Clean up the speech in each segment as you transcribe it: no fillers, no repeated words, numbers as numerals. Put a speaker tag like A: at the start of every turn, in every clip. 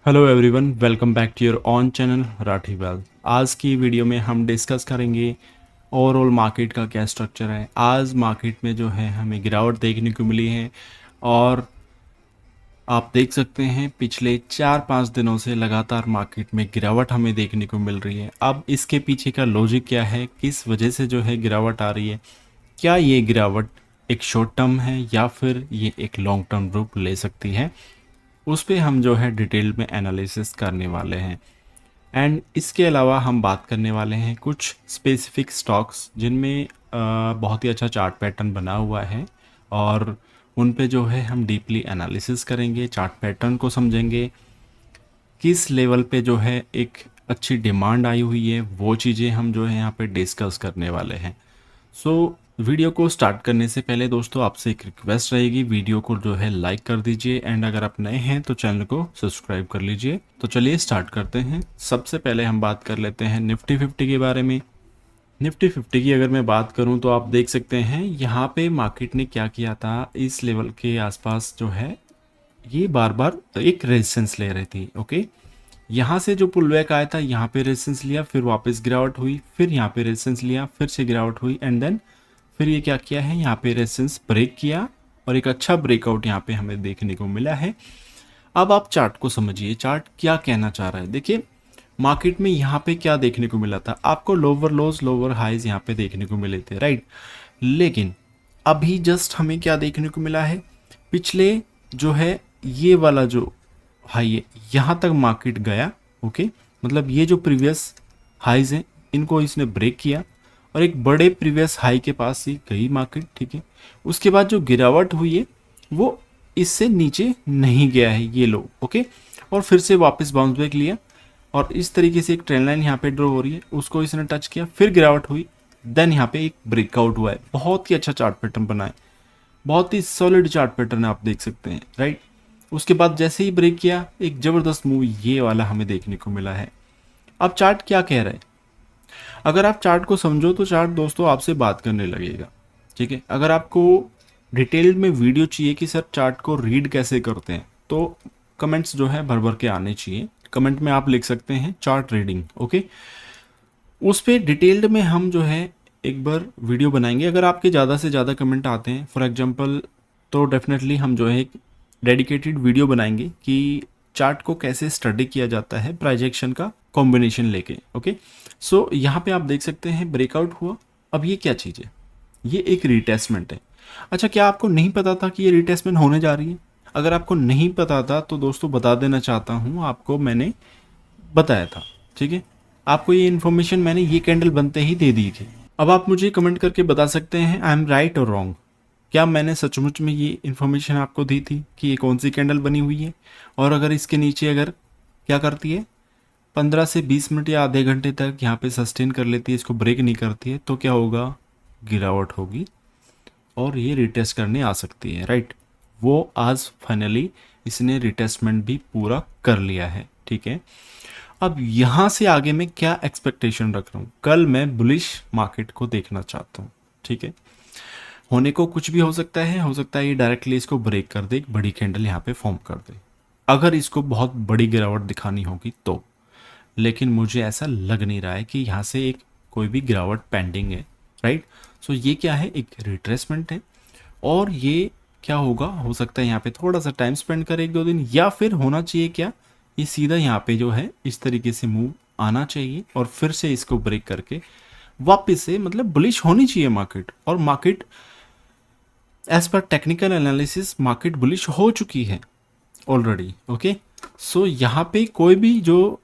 A: Hello everyone, welcome back to your own channel Rathi Wealth. आज की video में हम डिस्कस करेंगे ओवरऑल मार्केट का क्या स्ट्रक्चर है। आज मार्केट में जो है हमें गिरावट देखने को मिली है और आप देख सकते हैं पिछले 4-5 दिनों से लगातार मार्केट में गिरावट हमें देखने को मिल रही है। अब इसके पीछे का लॉजिक क्या है, किस वजह से जो है गिरावट आ रही है, क्या ये गिरावट एक शॉर्ट टर्म है या फिर ये एक लॉन्ग टर्म रूप ले सकती है, उस पे हम जो है डिटेल में एनालिसिस करने वाले हैं। एंड इसके अलावा हम बात करने वाले हैं कुछ स्पेसिफिक स्टॉक्स जिनमें बहुत ही अच्छा चार्ट पैटर्न बना हुआ है और उन पे जो है हम डीपली एनालिसिस करेंगे, चार्ट पैटर्न को समझेंगे, किस लेवल पे जो है एक अच्छी डिमांड आई हुई है, वो चीज़ें हम जो है यहाँ पे डिस्कस करने वाले हैं। सो वीडियो को स्टार्ट करने से पहले दोस्तों आपसे एक रिक्वेस्ट रहेगी, वीडियो को जो है लाइक कर दीजिए एंड अगर आप नए हैं तो चैनल को सब्सक्राइब कर लीजिए। तो चलिए स्टार्ट करते हैं। सबसे पहले हम बात कर लेते हैं निफ्टी 50 के बारे में। निफ्टी 50 की अगर मैं बात करूं तो आप देख सकते हैं यहाँ पे मार्केट ने क्या किया था, इस लेवल के आसपास जो है ये बार बार एक रेजिस्टेंस ले रही थी। ओके, यहाँ से जो पुल बैक आया था यहाँ पे रेजिस्टेंस लिया, फिर वापस गिरावट हुई, फिर यहाँ पे रेजिस्टेंस लिया, फिर से गिरावट हुई एंड देन फिर ये क्या किया है, यहाँ पे रेजिस्टेंस ब्रेक किया और एक अच्छा ब्रेकआउट यहाँ पे हमें देखने को मिला है। अब आप चार्ट को समझिए, चार्ट क्या कहना चाह रहा है। देखिए मार्केट में यहाँ पे क्या देखने को मिला था, आपको लोअर लोज लोअर हाइज यहाँ पे देखने को मिले थे, राइट। लेकिन अभी जस्ट हमें क्या देखने को मिला है, पिछले जो है ये वाला जो हाई है यहाँ तक मार्केट गया। ओके, मतलब ये जो प्रीवियस हाइज हैं इनको इसने ब्रेक किया और एक बड़े प्रीवियस हाई के पास ही गई मार्केट, ठीक है। उसके बाद जो गिरावट हुई है वो इससे नीचे नहीं गया है ये लो, ओके, और फिर से वापस बाउंस बैक लिया और इस तरीके से एक ट्रेंड लाइन यहाँ पे ड्रॉ हो रही है, उसको इसने टच किया, फिर गिरावट हुई, देन यहाँ पे एक ब्रेकआउट हुआ है। बहुत ही अच्छा चार्ट पैटर्न बना है, बहुत ही सॉलिड चार्ट पैटर्न है, आप देख सकते हैं, राइट। उसके बाद जैसे ही ब्रेक किया एक जबरदस्त मूव ये वाला हमें देखने को मिला है। अब चार्ट क्या कह रहा है, अगर आप चार्ट को समझो तो चार्ट दोस्तों आपसे बात करने लगेगा, ठीक है। अगर आपको डिटेल में वीडियो चाहिए कि सर चार्ट को रीड कैसे करते हैं तो कमेंट्स जो है भर भर के आने चाहिए। कमेंट में आप लिख सकते हैं चार्ट रीडिंग, ओके। उस पर डिटेल्ड में हम जो है एक बार वीडियो बनाएंगे। अगर आपके ज़्यादा से ज़्यादा कमेंट आते हैं फॉर एग्जांपल तो डेफिनेटली हम जो है एक डेडिकेटेड वीडियो बनाएंगे कि चार्ट को कैसे स्टडी किया जाता है प्राइजेक्शन का कॉम्बिनेशन लेके, ओके। सो यहाँ पे आप देख सकते हैं ब्रेकआउट हुआ। अब ये क्या चीज़ है, ये एक रिटेस्टमेंट है। अच्छा, क्या आपको नहीं पता था कि ये रिटेस्टमेंट होने जा रही है? अगर आपको नहीं पता था तो दोस्तों बता देना चाहता हूँ आपको, मैंने बताया था, ठीक है। आपको ये इन्फॉर्मेशन मैंने ये कैंडल बनते ही दे दी थी। अब आप मुझे कमेंट करके बता सकते हैं आई एम राइट और रॉन्ग, क्या मैंने सचमुच में ये इन्फॉर्मेशन आपको दी थी कि ये कौन सी कैंडल बनी हुई है और अगर इसके नीचे अगर क्या करती है 15 से 20 मिनट या आधे घंटे तक यहाँ पे सस्टेन कर लेती है, इसको ब्रेक नहीं करती है, तो क्या होगा, गिरावट होगी और ये रिटेस्ट करने आ सकती है, राइट। वो आज फाइनली इसने रिटेस्टमेंट भी पूरा कर लिया है, ठीक है। अब यहाँ से आगे मैं क्या एक्सपेक्टेशन रख रहा हूँ, कल मैं बुलिश मार्केट को देखना चाहता हूँ, ठीक है। होने को कुछ भी हो सकता है, हो सकता है ये डायरेक्टली इसको ब्रेक कर दे, एक बड़ी कैंडल यहाँ पे फॉर्म कर दे अगर इसको बहुत बड़ी गिरावट दिखानी होगी तो। लेकिन मुझे ऐसा लग नहीं रहा है कि यहाँ से एक कोई भी गिरावट पेंडिंग है, राइट। सो ये क्या है, एक रिट्रेसमेंट है और ये क्या होगा, हो सकता है यहाँ पे थोड़ा सा टाइम स्पेंड करे 1-2 दिन, या फिर होना चाहिए क्या, ये सीधा यहाँ पे जो है इस तरीके से मूव आना चाहिए और फिर से इसको ब्रेक करके वापस से मतलब बुलिश होनी चाहिए मार्केट। और मार्केट एज पर टेक्निकल एनालिसिस मार्केट बुलिश हो चुकी है ऑलरेडी, ओके। सो यहाँ पे कोई भी जो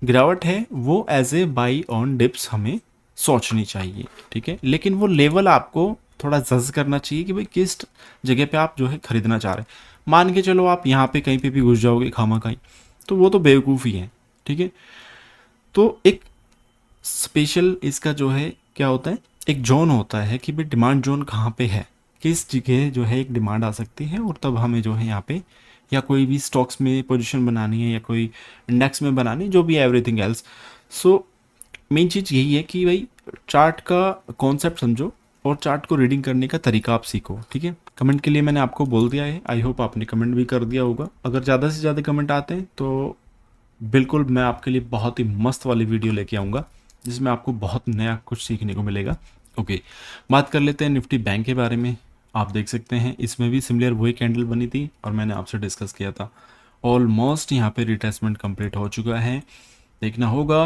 A: गिरावट है वो as a buy on dips हमें सोचनी चाहिए, ठीक है। लेकिन वो लेवल आपको थोड़ा जज करना चाहिए कि भाई किस जगह पे आप जो है खरीदना चाह रहे हैं। मान के चलो आप यहाँ पे कहीं पे भी घुस जाओगे खामा कहीं, तो वो तो बेवकूफ़ी है, ठीक है। तो एक स्पेशल इसका जो है क्या होता है, एक जोन होता है कि भाई डिमांड जोन कहाँ पे है, किस जगह जो है एक डिमांड आ सकती है और तब हमें जो है यहाँ पे या कोई भी स्टॉक्स में पोजीशन बनानी है या कोई इंडेक्स में बनानी है, जो भी एवरीथिंग एल्स। सो मेन चीज़ यही है कि भाई चार्ट का कॉन्सेप्ट समझो और चार्ट को रीडिंग करने का तरीका आप सीखो, ठीक है। कमेंट के लिए मैंने आपको बोल दिया है, आई होप आपने कमेंट भी कर दिया होगा। अगर ज़्यादा से ज़्यादा कमेंट आते हैं तो बिल्कुल मैं आपके लिए बहुत ही मस्त वाली वीडियो लेके आऊँगा जिसमें आपको बहुत नया कुछ सीखने को मिलेगा। ओके, बात कर लेते हैं निफ्टी बैंक के बारे में। आप देख सकते हैं इसमें भी सिमिलर वही कैंडल बनी थी और मैंने आपसे डिस्कस किया था। ऑलमोस्ट यहाँ पे रिट्रेसमेंट कंप्लीट हो चुका है। देखना होगा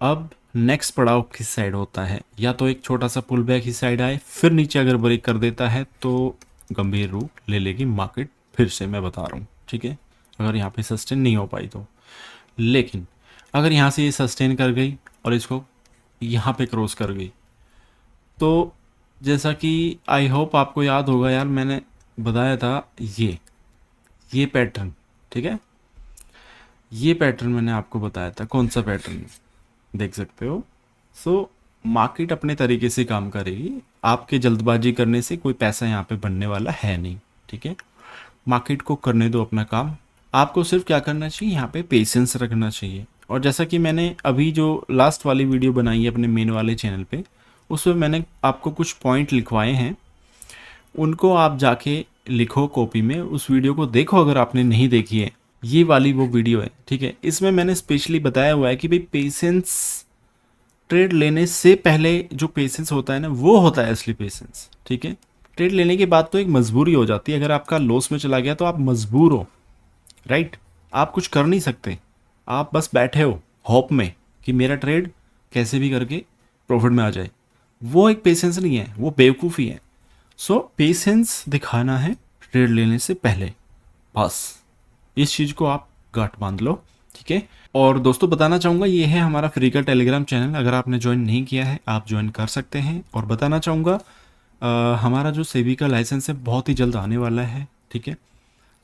A: अब नेक्स्ट पड़ाव किस साइड होता है, या तो एक छोटा सा पुल बैक ही साइड आए, फिर नीचे अगर ब्रेक कर देता है तो गंभीर रूप ले लेगी मार्केट फिर से, मैं बता रहा हूँ। ठीक है, अगर यहाँ पे सस्टेन नहीं हो पाई तो। लेकिन अगर यहाँ से ये सस्टेन कर गई और इसको यहाँ पे क्रॉस कर गई तो जैसा कि आई होप आपको याद होगा यार, मैंने बताया था ये पैटर्न। ठीक है, ये पैटर्न मैंने आपको बताया था। कौन सा पैटर्न देख सकते हो। सो मार्केट अपने तरीके से काम करेगी, आपके जल्दबाजी करने से कोई पैसा यहाँ पे बनने वाला है नहीं। ठीक है, मार्केट को करने दो अपना काम। आपको सिर्फ क्या करना चाहिए, यहाँ पे पेशेंस रखना चाहिए। और जैसा कि मैंने अभी जो लास्ट वाली वीडियो बनाई है अपने मेन वाले चैनल पे, उसमें मैंने आपको कुछ पॉइंट लिखवाए हैं, उनको आप जाके लिखो कॉपी में, उस वीडियो को देखो अगर आपने नहीं देखी है। ये वाली वो वीडियो है। ठीक है, इसमें मैंने स्पेशली बताया हुआ है कि भाई पेशेंस, ट्रेड लेने से पहले जो पेशेंस होता है ना, वो होता है असली पेशेंस। ठीक है, ट्रेड लेने के बाद तो एक मजबूरी हो जाती है, अगर आपका लॉस में चला गया तो आप मजबूर हो, राइट। आप कुछ कर नहीं सकते, आप बस बैठे हो होप में कि मेरा ट्रेड कैसे भी करके प्रॉफिट में आ जाए। वो एक पेशेंस नहीं है, वो बेवकूफ़ी है। सो पेशेंस दिखाना है ट्रेड लेने से पहले, बस इस चीज़ को आप गांठ बांध लो। ठीक है, और दोस्तों बताना चाहूँगा ये है हमारा फ्री का टेलीग्राम चैनल, अगर आपने ज्वाइन नहीं किया है आप ज्वाइन कर सकते हैं। और बताना चाहूँगा हमारा जो सेबी का लाइसेंस है बहुत ही जल्द आने वाला है। ठीक है,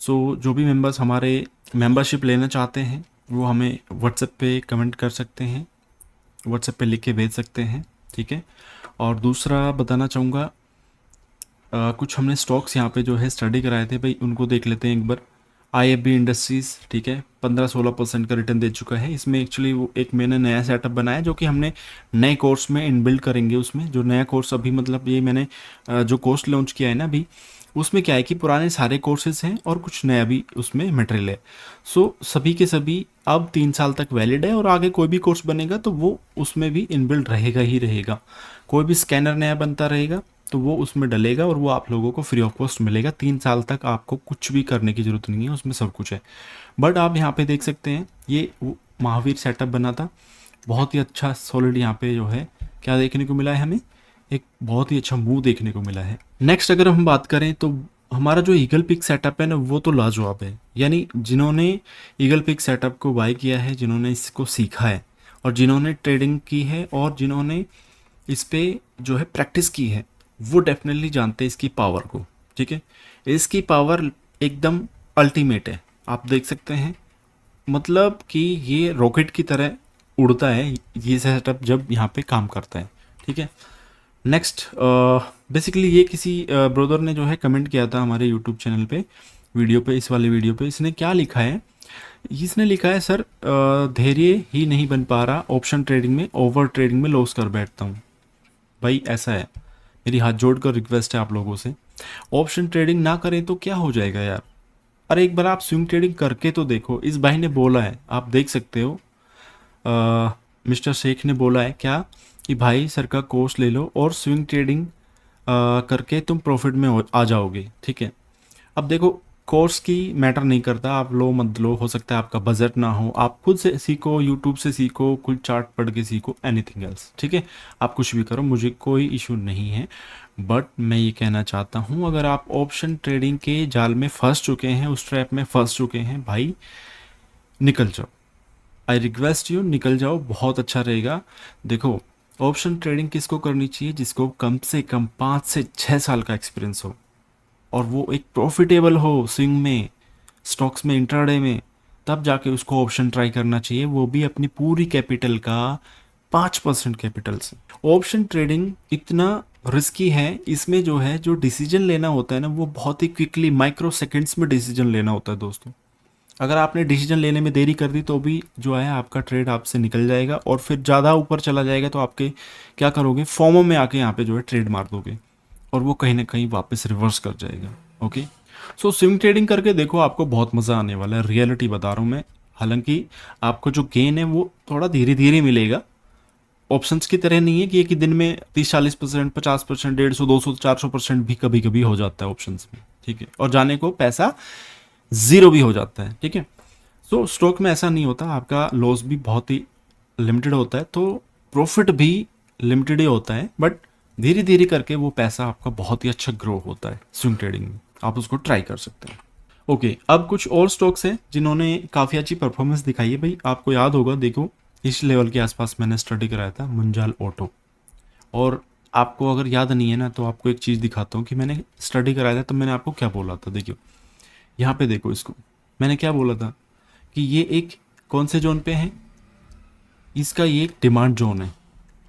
A: सो जो भी मेंबर्स हमारे मेंबरशिप लेना चाहते हैं वो हमें व्हाट्सएप पे कमेंट कर सकते हैं, व्हाट्सएप पे लिख के भेज सकते हैं। ठीक है, और दूसरा बताना चाहूँगा कुछ हमने स्टॉक्स यहाँ पे जो है स्टडी कराए थे भाई, उनको देख लेते हैं एक बार। IFB इंडस्ट्रीज़, ठीक है, 15-16% का रिटर्न दे चुका है। इसमें एक्चुअली वो एक मैंने नया सेटअप बनाया जो कि हमने नए कोर्स में इनबिल्ड करेंगे। उसमें जो नया कोर्स अभी मतलब ये मैंने जो कोर्स लॉन्च किया है ना अभी, उसमें क्या है कि पुराने सारे कोर्सेज हैं और कुछ नया भी उसमें मटेरियल है। सो सभी के सभी अब 3 साल तक वैलिड है, और आगे कोई भी कोर्स बनेगा तो वो उसमें भी इनबिल्ड रहेगा ही रहेगा। कोई भी स्कैनर नया बनता रहेगा तो वो उसमें डलेगा और वो आप लोगों को फ्री ऑफ कॉस्ट मिलेगा। 3 साल तक आपको कुछ भी करने की ज़रूरत नहीं है, उसमें सब कुछ है। बट आप यहाँ पे देख सकते हैं ये महावीर सेटअप बना था, बहुत ही अच्छा सॉलिड। यहाँ पे जो है क्या देखने को मिला है हमें, एक बहुत ही अच्छा मूव देखने को मिला है। नेक्स्ट अगर हम बात करें तो हमारा जो ईगल पिक सेटअप है ना, वो तो लाजवाब है। यानी जिन्होंने ईगल पिक सेटअप को बाय किया है, जिन्होंने इसको सीखा है और जिन्होंने ट्रेडिंग की है और जिन्होंने इस पे जो है प्रैक्टिस की है, वो डेफिनेटली जानते हैं इसकी पावर को। ठीक है, इसकी पावर एकदम अल्टीमेट है। आप देख सकते हैं मतलब कि ये रॉकेट की तरह उड़ता है ये सेटअप जब यहाँ पे काम करता है। ठीक है, नेक्स्ट बेसिकली ये किसी ब्रदर ने जो है कमेंट किया था हमारे यूट्यूब चैनल पे, वीडियो पे, इस वाले वीडियो पे। इसने क्या लिखा है, इसने लिखा है सर धैर्य ही नहीं बन पा रहा, ऑप्शन ट्रेडिंग में ओवर ट्रेडिंग में लॉस कर बैठता हूँ। भाई ऐसा है, मेरी हाथ जोड़कर रिक्वेस्ट है आप लोगों से, ऑप्शन ट्रेडिंग ना करें तो क्या हो जाएगा यार। अरे एक बार आप स्विंग ट्रेडिंग करके तो देखो। इस भाई ने बोला है, आप देख सकते हो, मिस्टर शेख ने बोला है क्या कि भाई सर का कोर्स ले लो और स्विंग ट्रेडिंग करके तुम प्रॉफिट में आ जाओगे। ठीक है, अब देखो कोर्स की मैटर नहीं करता, आप लो मत लो, हो सकता है आपका बजट ना हो, आप खुद से सीखो, यूट्यूब से सीखो, कुछ चार्ट पढ़ के सीखो, एनीथिंग एल्स। ठीक है, आप कुछ भी करो, मुझे कोई इशू नहीं है। बट मैं ये कहना चाहता हूँ अगर आप ऑप्शन ट्रेडिंग के जाल में फंस चुके हैं, उस ट्रैप में फंस चुके हैं, भाई निकल जाओ। आई रिक्वेस्ट यू निकल जाओ, बहुत अच्छा रहेगा। देखो ऑप्शन ट्रेडिंग किसको करनी चाहिए, जिसको कम से कम 5 से 6 साल का एक्सपीरियंस हो और वो एक प्रॉफिटेबल हो स्विंग में, स्टॉक्स में, इंट्राडे में, तब जाके उसको ऑप्शन ट्राई करना चाहिए, वो भी अपनी पूरी कैपिटल का 5% कैपिटल से। ऑप्शन ट्रेडिंग इतना रिस्की है, इसमें जो है जो डिसीजन लेना होता है ना, वो बहुत ही क्विकली माइक्रो सेकेंड्स में डिसीजन लेना होता है दोस्तों। अगर आपने डिसीजन लेने में देरी कर दी तो भी जो है आपका ट्रेड आपसे निकल जाएगा, और फिर ज़्यादा ऊपर चला जाएगा तो आपके क्या करोगे, फॉर्मो में आके यहाँ पे जो है ट्रेड मार दोगे और वो कहीं ना कहीं वापस रिवर्स कर जाएगा। ओके, सो स्विंग ट्रेडिंग करके देखो, आपको बहुत मज़ा आने वाला है, रियलिटी बता रहा हूँ मैं। हालांकि आपको जो गेन है वो थोड़ा धीरे धीरे मिलेगा, ऑप्शंस की तरह नहीं है कि एक ही दिन में 30-40%, 50%, 150, 200, 400% भी कभी कभी हो जाता है ऑप्शंस में, ठीक है, और जाने को पैसा ज़ीरो भी हो जाता है, ठीक है। सो स्टॉक में ऐसा नहीं होता, आपका लॉस भी बहुत ही लिमिटेड होता है, तो प्रॉफिट भी लिमिटेड ही होता है, बट धीरे धीरे करके वो पैसा आपका बहुत ही अच्छा ग्रो होता है स्विंग ट्रेडिंग में, आप उसको ट्राई कर सकते हैं। ओके, अब कुछ और स्टॉक्स हैं जिन्होंने काफ़ी अच्छी परफॉर्मेंस दिखाई है। भाई आपको याद होगा, देखो इस लेवल के आसपास मैंने स्टडी कराया था मुंजाल ऑटो, और आपको अगर याद नहीं है ना तो आपको एक चीज़ दिखाता हूँ कि मैंने स्टडी कराया था तो मैंने आपको क्या बोला था। देखियो यहाँ पे देखो इसको, मैंने क्या बोला था कि ये एक कौन से जोन पे है, इसका ये एक डिमांड जोन है,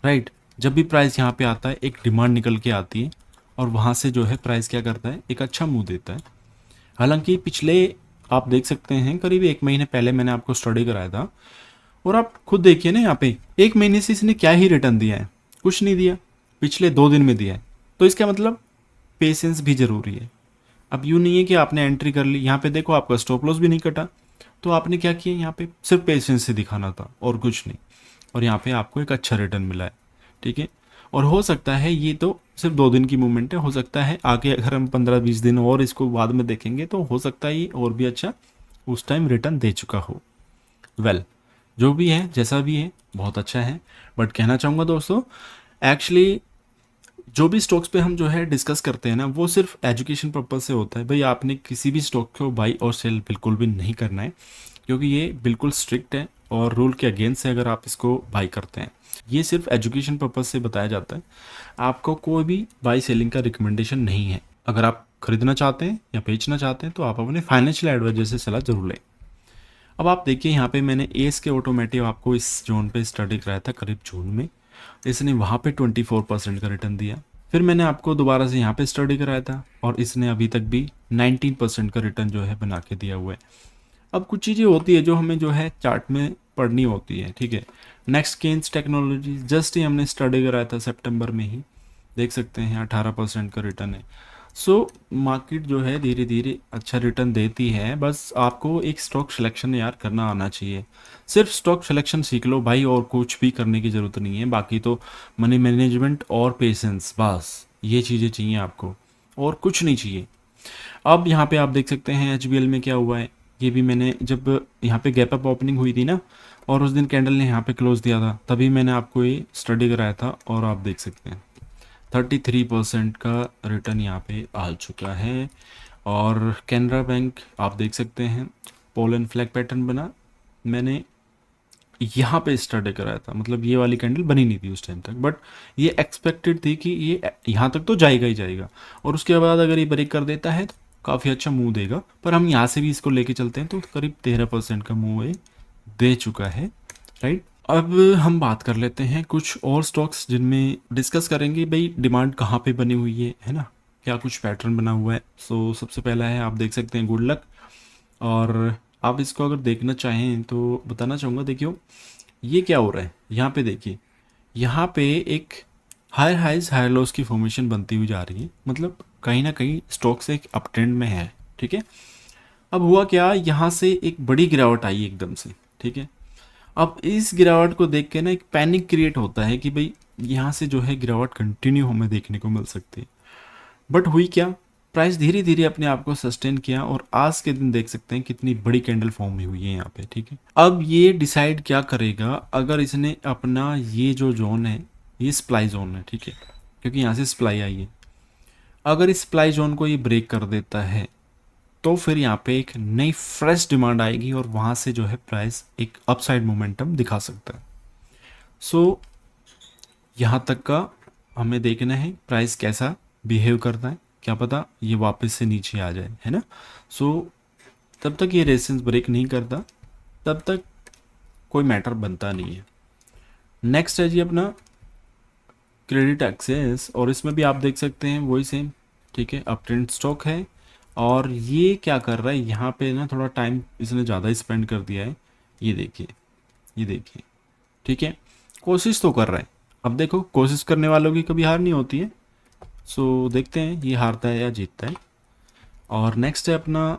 A: राइट। जब भी प्राइस यहाँ पे आता है एक डिमांड निकल के आती है और वहाँ से जो है प्राइस क्या करता है, एक अच्छा मुंह देता है। हालांकि पिछले आप देख सकते हैं करीब 1 महीने पहले मैंने आपको स्टडी कराया था, और आप खुद देखिए ना यहाँ पे 1 महीने से इसने क्या ही रिटर्न दिया है, कुछ नहीं दिया, पिछले 2 दिन में दिया है। तो इसका मतलब पेशेंस भी ज़रूरी है। अब यूँ नहीं है कि आपने एंट्री कर ली, यहाँ पे देखो आपका स्टॉप लॉस भी नहीं कटा, तो आपने क्या किया, यहाँ पे सिर्फ पेशेंस से दिखाना था और कुछ नहीं, और यहाँ पे आपको एक अच्छा रिटर्न मिला है, ठीक है। और हो सकता है ये तो सिर्फ 2 दिन की मूवमेंट है, हो सकता है आगे अगर हम 15-20 दिन और इसको बाद में देखेंगे तो हो सकता है ये और भी अच्छा उस टाइम रिटर्न दे चुका हो। वेल, जो भी है जैसा भी है बहुत अच्छा है, बट कहना चाहूँगा दोस्तों, एक्चुअली जो भी स्टॉक्स पे हम जो है डिस्कस करते हैं ना वो सिर्फ एजुकेशन पर्पज से होता है। भाई आपने किसी भी स्टॉक को बाई और सेल बिल्कुल भी नहीं करना है, क्योंकि ये बिल्कुल स्ट्रिक्ट है और रूल के अगेंस्ट है अगर आप इसको बाई करते हैं। ये सिर्फ एजुकेशन पर्पज से बताया जाता है, आपको कोई भी बाई सेलिंग का रिकमेंडेशन नहीं है। अगर आप खरीदना चाहते हैं या बेचना चाहते हैं तो आप अपने फाइनेंशियल एडवाइजर से सलाह जरूर लें। अब आप देखिए यहाँ पे मैंने एस के ऑटोमेटिव आपको इस जोन पे स्टडी कराया था करीब जून में, इसने वहाँ पे 24% का रिटर्न दिया। फिर मैंने आपको दोबारा से यहाँ पे स्टडी कराया था और इसने अभी तक भी 19% का रिटर्न जो है बना के दिया हुआ है। अब कुछ चीज़ें होती है जो हमें जो है चार्ट में पढ़नी होती है, ठीक है। नेक्स्ट केन्स टेक्नोलॉजी जस्ट ही हमने स्टडी कराया था सितंबर में ही, देख सकते हैं 18% का रिटर्न है। सो मार्केट जो है धीरे धीरे अच्छा रिटर्न देती है, बस आपको एक स्टॉक सिलेक्शन यार करना आना चाहिए। सिर्फ स्टॉक सिलेक्शन सीख लो भाई, और कुछ भी करने की ज़रूरत नहीं है। बाकी तो मनी मैनेजमेंट और पेशेंस, बस ये चीज़ें चाहिए आपको और कुछ नहीं चाहिए। अब यहाँ पे आप देख सकते हैं HBL में क्या हुआ है, ये भी मैंने जब यहाँ पे गैप अप ओपनिंग हुई थी ना और उस दिन कैंडल ने यहाँ पे क्लोज दिया था, तभी मैंने आपको ये स्टडी कराया था, और आप देख सकते हैं 33% का रिटर्न यहाँ पे आ चुका है। और कैनरा बैंक आप देख सकते हैं पोलन फ्लैग पैटर्न बना, मैंने यहाँ पे स्टडी कराया था, मतलब ये वाली कैंडल बनी नहीं थी उस टाइम तक, बट ये एक्सपेक्टेड थी कि ये यहाँ तक तो जाएगा ही जाएगा, और उसके बाद अगर ये ब्रेक कर देता है तो काफ़ी अच्छा मूव देगा। पर हम यहाँ से भी इसको लेके चलते हैं तो करीब 13% का मूव ये दे चुका है, राइट। अब हम बात कर लेते हैं कुछ और स्टॉक्स जिनमें डिस्कस करेंगे भाई डिमांड कहाँ पे बनी हुई है ना, क्या कुछ पैटर्न बना हुआ है। सो सबसे पहला है आप देख सकते हैं गुड लक, और आप इसको अगर देखना चाहें तो बताना चाहूँगा, देखियो ये क्या हो रहा है यहाँ पे, देखिए यहाँ पे एक हायर हाइज हायर लॉस की फॉर्मेशन बनती हुई जा रही है, मतलब कहीं ना कहीं स्टॉक्स एक अप ट्रेंड में है, ठीक है। अब हुआ क्या, यहाँ से एक बड़ी गिरावट आई एकदम से, ठीक है। अब इस गिरावट को देख के ना एक पैनिक क्रिएट होता है कि भाई यहाँ से जो है गिरावट कंटिन्यू हमें देखने को मिल सकती है, बट हुई क्या, प्राइस धीरे धीरे अपने आप को सस्टेन किया और आज के दिन देख सकते हैं कितनी बड़ी कैंडल फॉर्म हुई है यहाँ पे, ठीक है। अब ये डिसाइड क्या करेगा, अगर इसने अपना ये जो जोन है ये सप्लाई जोन है, ठीक है, क्योंकि यहाँ से सप्लाई आई है, अगर इस सप्लाई जोन को ये ब्रेक कर देता है तो फिर यहाँ पे एक नई फ्रेश डिमांड आएगी और वहाँ से जो है प्राइस एक अपसाइड मोमेंटम दिखा सकता है। सो यहाँ तक का हमें देखना है प्राइस कैसा बिहेव करता है, क्या पता ये वापस से नीचे आ जाए, है ना। सो तब तक ये रेजिस्टेंस ब्रेक नहीं करता तब तक कोई मैटर बनता नहीं है। नेक्स्ट है जी अपना क्रेडिट एक्सेस, और इसमें भी आप देख सकते हैं वही सेम, ठीक है, अप ट्रेंड स्टॉक है। और ये क्या कर रहा है यहाँ पे ना, थोड़ा टाइम इसने ज़्यादा स्पेंड कर दिया है, ये देखिए ये देखिए, ठीक है, कोशिश तो कर रहा है। अब देखो कोशिश करने वालों की कभी हार नहीं होती है। सो देखते हैं ये हारता है या जीतता है। और नेक्स्ट है अपना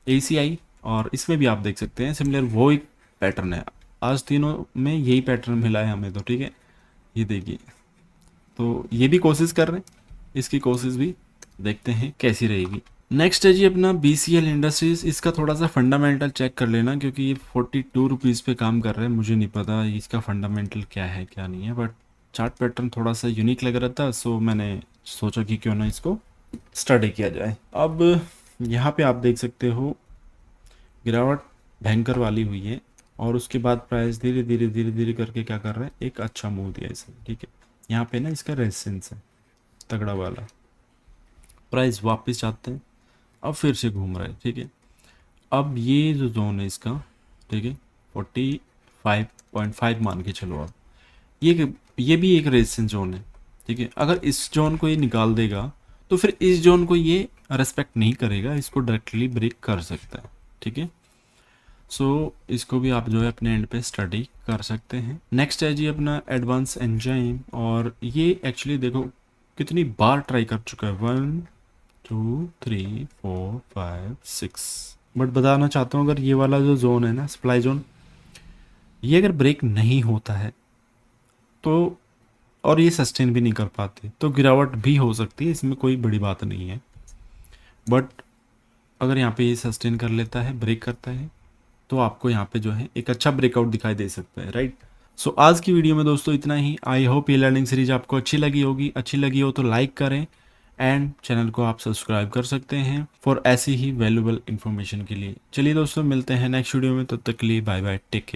A: ACI, और इसमें भी आप देख सकते हैं सिमिलर वो एक पैटर्न है। आज तीनों में यही पैटर्न मिला है हमें तो, ठीक है। ये देखिए, तो ये भी कोशिश कर रहे हैं, इसकी कोशिश भी देखते हैं कैसी रहेगी। नेक्स्ट है जी अपना BCL इंडस्ट्रीज। इसका थोड़ा सा फंडामेंटल चेक कर लेना, क्योंकि ये 42 रुपीज़ पे काम कर रहे हैं। मुझे नहीं पता इसका फंडामेंटल क्या है क्या नहीं है, बट चार्ट पैटर्न थोड़ा सा यूनिक लग रहा था, सो मैंने सोचा कि क्यों ना इसको स्टडी किया जाए। अब यहाँ पे आप देख सकते हो गिरावट भयंकर वाली हुई है, और उसके बाद प्राइस धीरे धीरे धीरे धीरे करके क्या कर रहा है, एक अच्छा मूव दिया इसने, ठीक है। यहाँ पे ना इसका रेजिस्टेंस है तगड़ा वाला, प्राइस वापस जाते हैं, अब फिर से घूम रहा है, ठीक है। अब ये जो जोन है इसका, ठीक है, 45.5 मान के चलो अब, ये भी एक रेजिस्टेंस जोन है, ठीक है। अगर इस जोन को ये निकाल देगा तो फिर इस जोन को ये रेस्पेक्ट नहीं करेगा, इसको डायरेक्टली ब्रेक कर सकता है, ठीक है। सो इसको भी आप जो है अपने एंड पे स्टडी कर सकते हैं। नेक्स्ट है जी अपना एडवांस एंजाइम, और ये एक्चुअली देखो कितनी बार ट्राई कर चुका है, 1 2 3 4 5 6। बट बताना चाहता हूँ, अगर ये वाला जो जोन है ना, सप्लाई जोन, ये अगर ब्रेक नहीं होता है तो, और ये सस्टेन भी नहीं कर पाते, तो गिरावट भी हो सकती है, इसमें कोई बड़ी बात नहीं है। बट अगर यहाँ पे ये सस्टेन कर लेता है, ब्रेक करता है, तो आपको यहाँ पे जो है एक अच्छा ब्रेकआउट दिखाई दे सकता है, राइट। सो आज की वीडियो में दोस्तों इतना ही। आई होप ये लर्निंग सीरीज आपको अच्छी लगी होगी। अच्छी लगी हो तो लाइक करें, एंड चैनल को आप सब्सक्राइब कर सकते हैं फॉर ऐसी ही वैल्यूबल इन्फॉर्मेशन के लिए। चलिए दोस्तों, मिलते हैं नेक्स्ट वीडियो में, तब तक के लिए बाय बाय, टेक केयर।